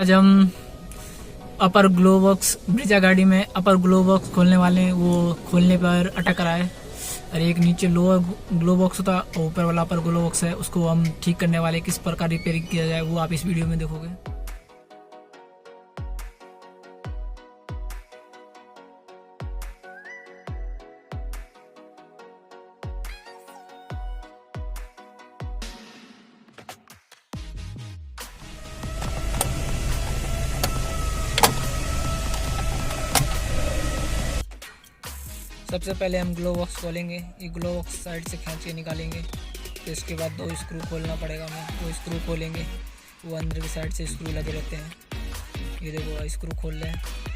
आज हम अपर glove box Brezza गाड़ी में अपर ग्लो बॉक्स खोलने वाले हैं। वो खोलने पर अटक रहा है और एक नीचे लोअर ग्लो बॉक्स होता और ऊपर वाला अपर ग्लो बॉक्स है, उसको हम ठीक करने वाले। किस प्रकार रिपेयरिंग किया जाए वो आप इस वीडियो में देखोगे। सबसे पहले हम ग्लो बॉक्स खोलेंगे। ये ग्लो बॉक्स साइड से खींच के निकालेंगे। तो इसके बाद दो स्क्रू खोलना पड़ेगा हमें। वो स्क्रू खोलेंगे, वो अंदर की साइड से स्क्रू लगे रहते हैं। ये देखो स्क्रू खोल रहे हैं।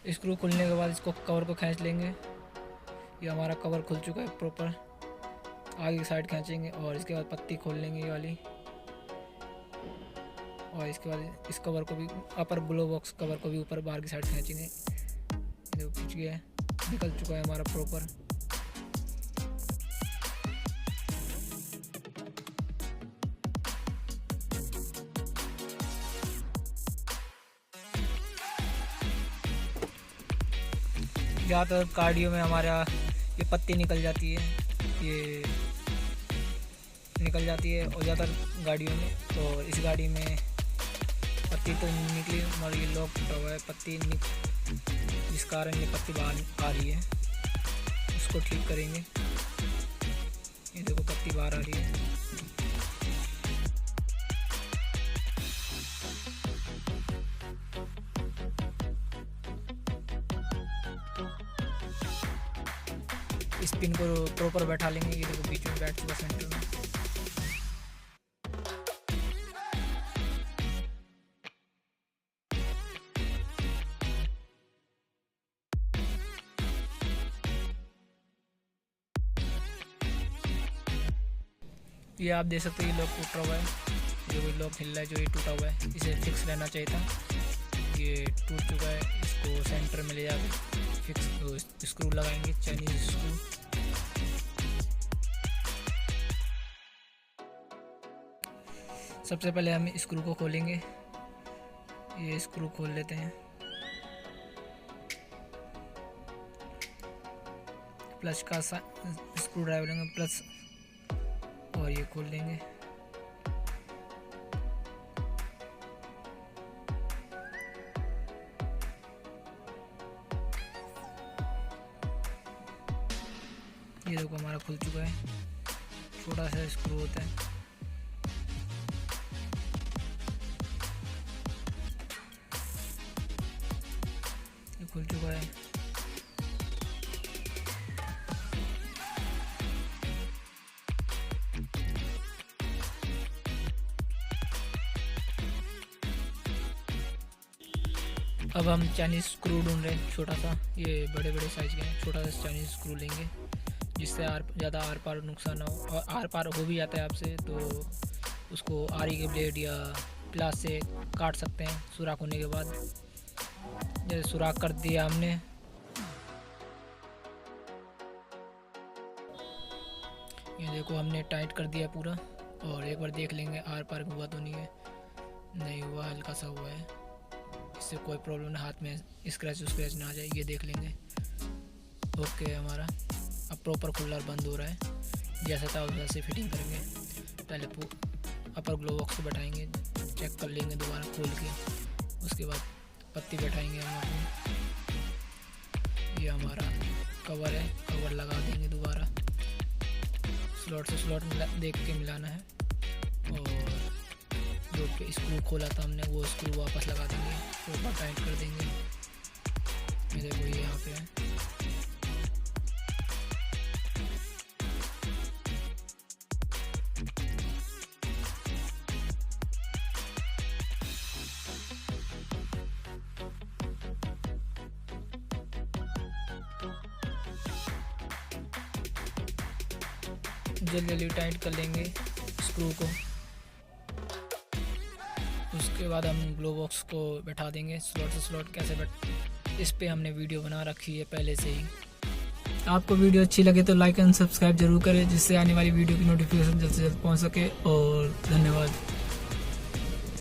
स्क्रू खुलने के बाद इसको कवर को खींच लेंगे। ये हमारा कवर खुल चुका है प्रॉपर। आगे की साइड खींचेंगे और इसके बाद पत्ती खोल लेंगे ये वाली। और इसके बाद इस कवर को भी, अपर ग्लो बॉक्स कवर को भी ऊपर बाहर की साइड खींचेंगे। देखो खींच गया है, निकल चुका है हमारा प्रॉपर। ज़्यादातर गाड़ियों में हमारा ये पत्ती निकल जाती है, ये निकल जाती है। और ज़्यादातर गाड़ियों में, तो इस गाड़ी में पत्ती तो निकली मगर ये लॉक टूटा हुआ है। पत्ती जिस कारण ये पत्ती बाहर आ रही है, उसको ठीक करेंगे। ये देखो पत्ती बाहर आ रही है। इस पिन को प्रॉपर बैठा लेंगे। ये देखो बीच में बैठ चुका सेंटर में। ये आप देख सकते हो, ये लॉक टूटा हुआ है। जो भी लॉक हिल रहा है, जो ये टूटा हुआ है, इसे फिक्स रहना चाहिए था। ये टूट चुका है। इसको सेंटर में ले जाकर फिक्स स्क्रू लगाएंगे, चाइनीज स्क्रू। सबसे पहले हम स्क्रू को खोलेंगे। ये स्क्रू खोल लेते हैं। प्लस का स्क्रू ड्राइवर लेंगे, प्लस, और ये खोल लेंगे। ये देखो हमारा खुल चुका है। छोटा सा स्क्रू होता है। ये खुल चुका है। अब हम चाइनीज स्क्रू ढूंढ रहे हैं, छोटा सा। ये बड़े बड़े साइज के हैं। छोटा सा चाइनीज स्क्रू लेंगे जिससे ज़्यादा आर पार नुकसान ना हो। और आर पार हो भी जाता है आपसे तो उसको आरी के ब्लेड या प्लास से काट सकते हैं सुराख होने के बाद। जैसे सुराख कर दिया हमने, ये देखो हमने टाइट कर दिया पूरा। और एक बार देख लेंगे आर पार हुआ तो नहीं है। नहीं हुआ, हल्का सा हुआ है। इससे कोई प्रॉब्लम ना, हाथ में स्क्रैच ना आ जाए। ये देख लेंगे। ओके हमारा अब प्रॉपर कूलर बंद हो रहा है। जैसा था वैसे फिटिंग करेंगे। पहले अपर ग्लो बॉक्स को बैठाएंगे, चेक कर लेंगे दोबारा खोल के। उसके बाद पत्ती बैठाएंगे हम अपनी। ये हमारा कवर है, कवर लगा देंगे दोबारा। स्लॉट से स्लॉट देख के मिलाना है। और जो कि स्क्रू खोला था हमने, वो स्क्रू वापस लगा देंगे, प्रॉपर टाइट कर देंगे। ये देखो ये यहाँ पे है। जल्दी जल्दी टाइट कर लेंगे स्क्रू को। उसके बाद हम ग्लो बॉक्स को बैठा देंगे स्लॉट से स्लॉट कैसे बैठ, इस पे हमने वीडियो बना रखी है पहले से ही। आपको वीडियो अच्छी लगे तो लाइक एंड सब्सक्राइब जरूर करें, जिससे आने वाली वीडियो की नोटिफिकेशन जल्द से जल्द पहुंच सके। और धन्यवाद।